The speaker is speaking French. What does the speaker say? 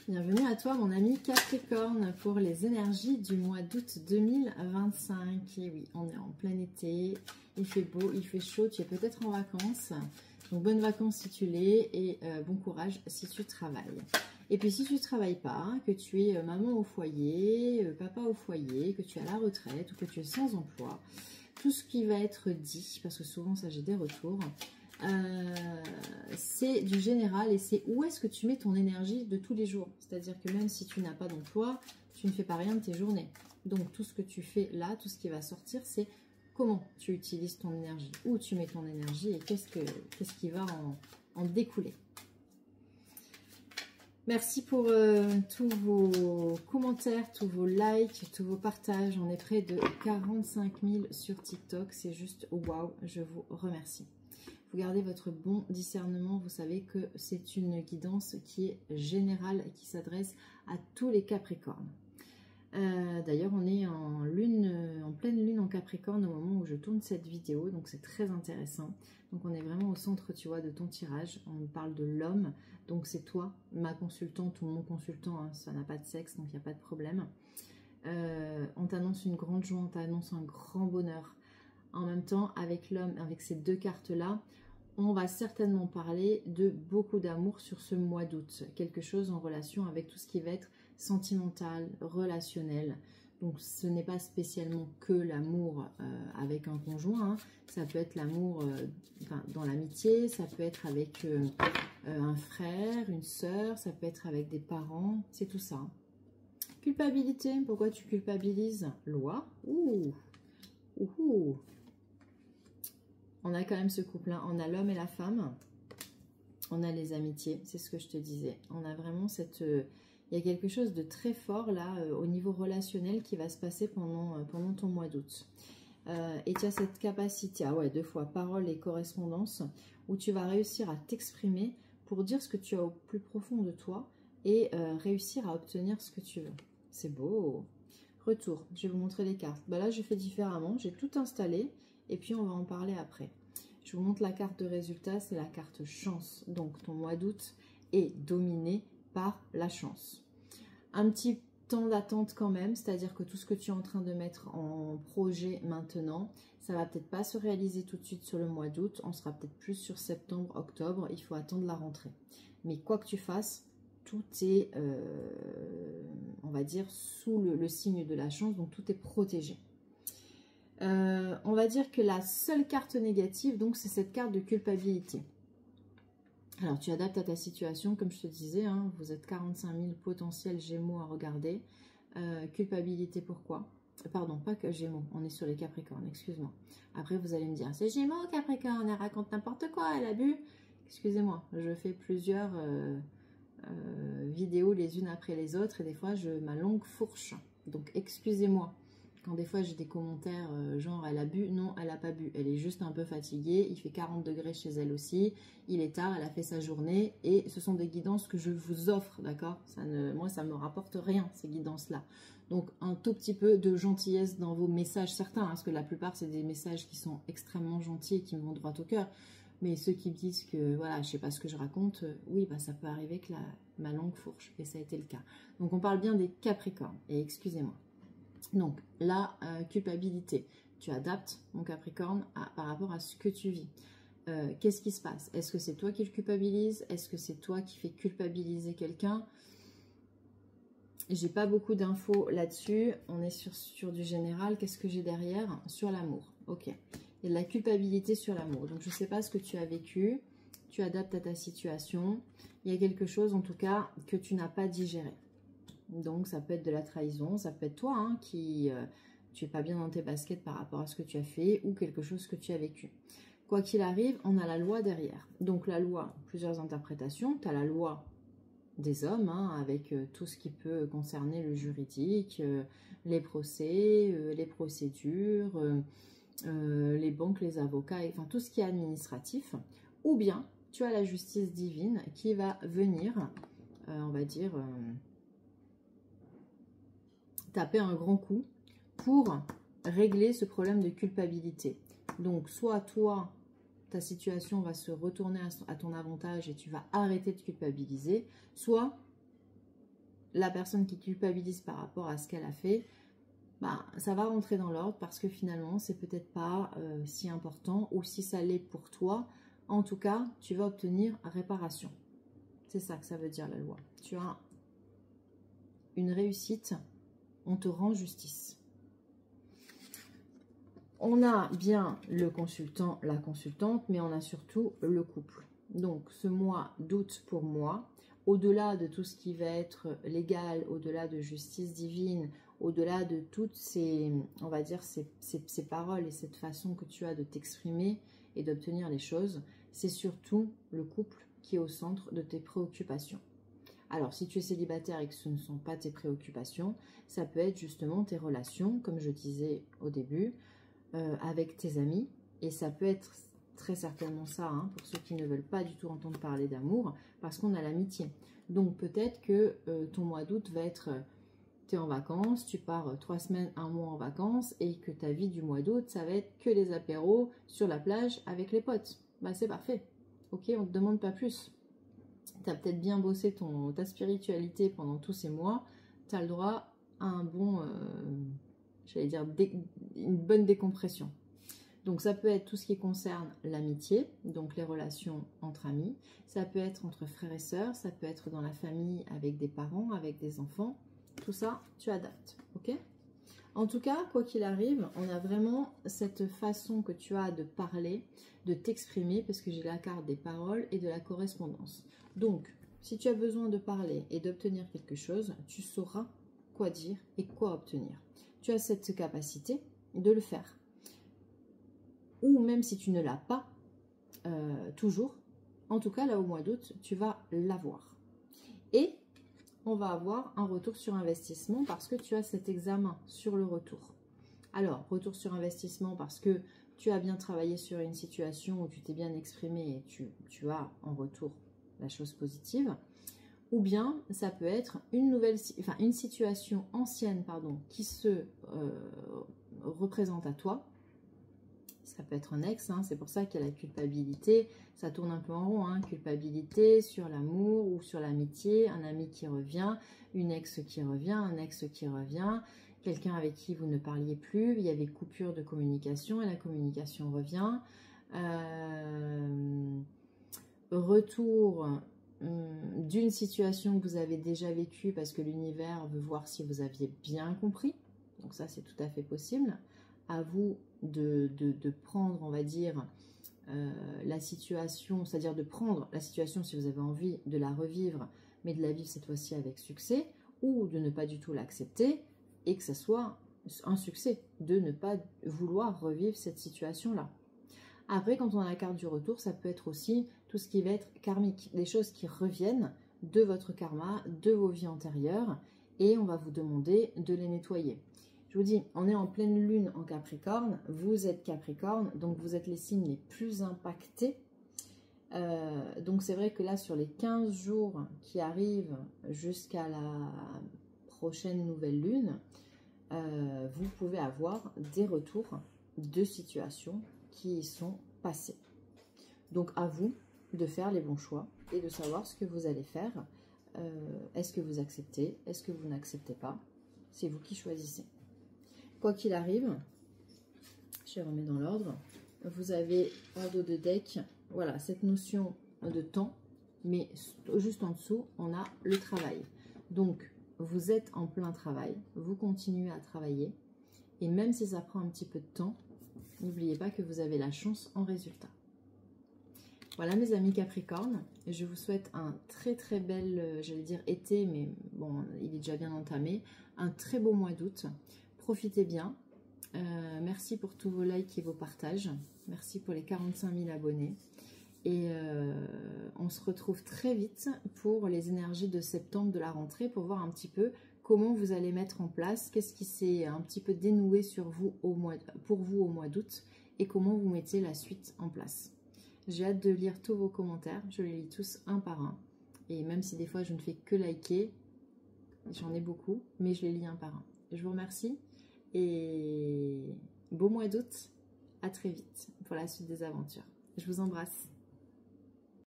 Bienvenue à toi mon ami Capricorne pour les énergies du mois d'août 2025. Et oui, on est en plein été, il fait beau, il fait chaud, tu es peut-être en vacances. Donc bonnes vacances si tu l'es et bon courage si tu travailles. Et puis si tu ne travailles pas, que tu es maman au foyer, papa au foyer, que tu es à la retraite ou que tu es sans emploi, tout ce qui va être dit, parce que souvent ça j'ai des retours, c'est du général et c'est où est-ce que tu mets ton énergie de tous les jours. C'est-à-dire que même si tu n'as pas d'emploi, tu ne fais pas rien de tes journées. Donc tout ce que tu fais là, tout ce qui va sortir, c'est comment tu utilises ton énergie, où tu mets ton énergie et qu'est-ce qui va en découler. Merci pour tous vos commentaires, tous vos likes, tous vos partages. On est près de 45 000 sur TikTok. C'est juste waouh, je vous remercie. Vous gardez votre bon discernement. Vous savez que c'est une guidance qui est générale et qui s'adresse à tous les Capricornes. D'ailleurs, on est en pleine lune en Capricorne au moment où je tourne cette vidéo. Donc, c'est très intéressant. Donc, on est vraiment au centre, tu vois, de ton tirage. On parle de l'homme. Donc, c'est toi, ma consultante ou mon consultant. Hein, ça n'a pas de sexe, donc il n'y a pas de problème. On t'annonce une grande joie, on t'annonce un grand bonheur. En même temps, avec l'homme, avec ces deux cartes-là, on va certainement parler de beaucoup d'amour sur ce mois d'août. Quelque chose en relation avec tout ce qui va être sentimental, relationnel. Donc, ce n'est pas spécialement que l'amour avec un conjoint. Hein. Ça peut être l'amour dans l'amitié, ça peut être avec un frère, une sœur, ça peut être avec des parents. C'est tout ça. Culpabilité. Pourquoi tu culpabilises? Loi. Ouh. Ouh. On a quand même ce couple-là. On a l'homme et la femme. On a les amitiés. C'est ce que je te disais. On a vraiment cette... il y a quelque chose de très fort là au niveau relationnel qui va se passer pendant ton mois d'août. Et tu as cette capacité, ah ouais, 2 fois, parole et correspondance, où tu vas réussir à t'exprimer pour dire ce que tu as au plus profond de toi et réussir à obtenir ce que tu veux. C'est beau. Retour, je vais vous montrer les cartes. Bah là, je fais différemment. J'ai tout installé et puis on va en parler après. Je vous montre la carte de résultat, c'est la carte chance. Donc, ton mois d'août est dominé par la chance. Un petit temps d'attente quand même, c'est-à-dire que tout ce que tu es en train de mettre en projet maintenant, ça va peut-être pas se réaliser tout de suite sur le mois d'août, on sera peut-être plus sur septembre, octobre, il faut attendre la rentrée. Mais quoi que tu fasses, tout est, on va dire, sous le signe de la chance, donc tout est protégé. On va dire que la seule carte négative, donc c'est cette carte de culpabilité. Alors, tu adaptes à ta situation, comme je te disais, hein, vous êtes 45 000 potentiels Gémeaux à regarder. Culpabilité, pourquoi? Pardon, pas que Gémeaux, on est sur les Capricornes, excuse-moi. Après, vous allez me dire, c'est Gémeaux, Capricorne, elle raconte n'importe quoi, elle a bu. Excusez-moi, je fais plusieurs vidéos les unes après les autres et des fois, ma langue fourche. Donc, excusez-moi. Quand des fois j'ai des commentaires genre elle a bu, non elle n'a pas bu, elle est juste un peu fatiguée, il fait 40 degrés chez elle aussi, il est tard, elle a fait sa journée et ce sont des guidances que je vous offre, d'accord? Moi ça ne me rapporte rien ces guidances là. Donc un tout petit peu de gentillesse dans vos messages, certains, hein, parce que la plupart c'est des messages qui sont extrêmement gentils et qui me vont droit au cœur. Mais ceux qui me disent que voilà, je sais pas ce que je raconte, oui, bah, ça peut arriver que ma langue fourche et ça a été le cas. Donc on parle bien des Capricornes et excusez-moi. Donc, la culpabilité, tu adaptes, mon Capricorne, par rapport à ce que tu vis. Qu'est-ce qui se passe? Est-ce que c'est toi qui le culpabilise? Est-ce que c'est toi qui fais culpabiliser quelqu'un? J'ai pas beaucoup d'infos là-dessus. On est sur du général. Qu'est-ce que j'ai derrière? Sur l'amour. Ok. Il y a de la culpabilité sur l'amour. Donc, je ne sais pas ce que tu as vécu. Tu adaptes à ta situation. Il y a quelque chose, en tout cas, que tu n'as pas digéré. Donc, ça peut être de la trahison, ça peut être toi hein, qui tu n'es pas bien dans tes baskets par rapport à ce que tu as fait ou quelque chose que tu as vécu. Quoi qu'il arrive, on a la loi derrière. Donc, la loi, plusieurs interprétations. Tu as la loi des hommes hein, avec tout ce qui peut concerner le juridique, les procès, les procédures, les banques, les avocats, enfin tout ce qui est administratif. Ou bien, tu as la justice divine qui va venir, on va dire... taper un grand coup pour régler ce problème de culpabilité. Donc, soit toi, ta situation va se retourner à ton avantage et tu vas arrêter de culpabiliser, soit la personne qui culpabilise par rapport à ce qu'elle a fait, bah, ça va rentrer dans l'ordre parce que finalement, c'est peut-être pas si important, ou si ça l'est pour toi, en tout cas, tu vas obtenir réparation. C'est ça que ça veut dire la loi. Tu as une réussite, on te rend justice. On a bien le consultant, la consultante, mais on a surtout le couple. Donc, ce mois d'août pour moi, au-delà de tout ce qui va être légal, au-delà de justice divine, au-delà de toutes ces, on va dire, ces paroles et cette façon que tu as de t'exprimer et d'obtenir les choses, c'est surtout le couple qui est au centre de tes préoccupations. Alors, si tu es célibataire et que ce ne sont pas tes préoccupations, ça peut être justement tes relations, comme je disais au début, avec tes amis, et ça peut être très certainement ça, hein, pour ceux qui ne veulent pas du tout entendre parler d'amour, parce qu'on a l'amitié. Donc peut-être que ton mois d'août va être, tu es en vacances, tu pars 3 semaines, 1 mois en vacances, et que ta vie du mois d'août, ça va être que les apéros sur la plage avec les potes. Bah c'est parfait, ok, on ne te demande pas plus. Tu as peut-être bien bossé ta spiritualité pendant tous ces mois, tu as le droit à un bon... j'allais dire une bonne décompression. Donc ça peut être tout ce qui concerne l'amitié, donc les relations entre amis, ça peut être entre frères et sœurs, ça peut être dans la famille avec des parents, avec des enfants, tout ça tu adaptes, ok? En tout cas, quoi qu'il arrive, on a vraiment cette façon que tu as de parler, de t'exprimer, parce que j'ai la carte des paroles et de la correspondance. Donc, si tu as besoin de parler et d'obtenir quelque chose, tu sauras quoi dire et quoi obtenir. Tu as cette capacité de le faire. Ou même si tu ne l'as pas toujours, en tout cas là au mois d'août, tu vas l'avoir. Et on va avoir un retour sur investissement parce que tu as cet examen sur le retour. Alors, retour sur investissement parce que tu as bien travaillé sur une situation où tu t'es bien exprimé et tu as en retour la chose positive. Ou bien, ça peut être une situation ancienne, pardon, qui se représente à toi. Ça peut être un ex, hein, c'est pour ça qu'il y a la culpabilité. Ça tourne un peu en rond, hein, culpabilité sur l'amour ou sur l'amitié, un ami qui revient, une ex qui revient, un ex qui revient, quelqu'un avec qui vous ne parliez plus, il y avait coupure de communication et la communication revient. Retour d'une situation que vous avez déjà vécue parce que l'univers veut voir si vous aviez bien compris. Donc ça, c'est tout à fait possible. À vous de prendre, on va dire, la situation, c'est-à-dire de prendre la situation si vous avez envie de la revivre, mais de la vivre cette fois-ci avec succès, ou de ne pas du tout l'accepter et que ça soit un succès, de ne pas vouloir revivre cette situation-là. Après, quand on a la carte du retour, ça peut être aussi tout ce qui va être karmique, des choses qui reviennent de votre karma, de vos vies antérieures, et on va vous demander de les nettoyer. Je vous dis, on est en pleine lune en Capricorne, vous êtes Capricorne, donc vous êtes les signes les plus impactés. Donc c'est vrai que là, sur les 15 jours qui arrivent jusqu'à la prochaine nouvelle lune, vous pouvez avoir des retours de situations qui y sont passées. Donc à vous de faire les bons choix et de savoir ce que vous allez faire. Est-ce que vous acceptez? Est-ce que vous n'acceptez pas? C'est vous qui choisissez. Quoi qu'il arrive, je remets dans l'ordre, vous avez en dos de deck, voilà, cette notion de temps, mais juste en dessous, on a le travail. Donc, vous êtes en plein travail, vous continuez à travailler, et même si ça prend un petit peu de temps, n'oubliez pas que vous avez la chance en résultat. Voilà mes amis Capricorne, je vous souhaite un très très bel, j'allais dire été, mais bon, il est déjà bien entamé, un très beau mois d'août. Profitez bien. Merci pour tous vos likes et vos partages. Merci pour les 45 000 abonnés. Et on se retrouve très vite pour les énergies de septembre de la rentrée pour voir un petit peu comment vous allez mettre en place, qu'est-ce qui s'est un petit peu dénoué sur vous pour vous au mois d'août et comment vous mettez la suite en place. J'ai hâte de lire tous vos commentaires. Je les lis tous un par un. Et même si des fois je ne fais que liker, j'en ai beaucoup, mais je les lis un par un. Je vous remercie. Et beau mois d'août, à très vite pour la suite des aventures. Je vous embrasse.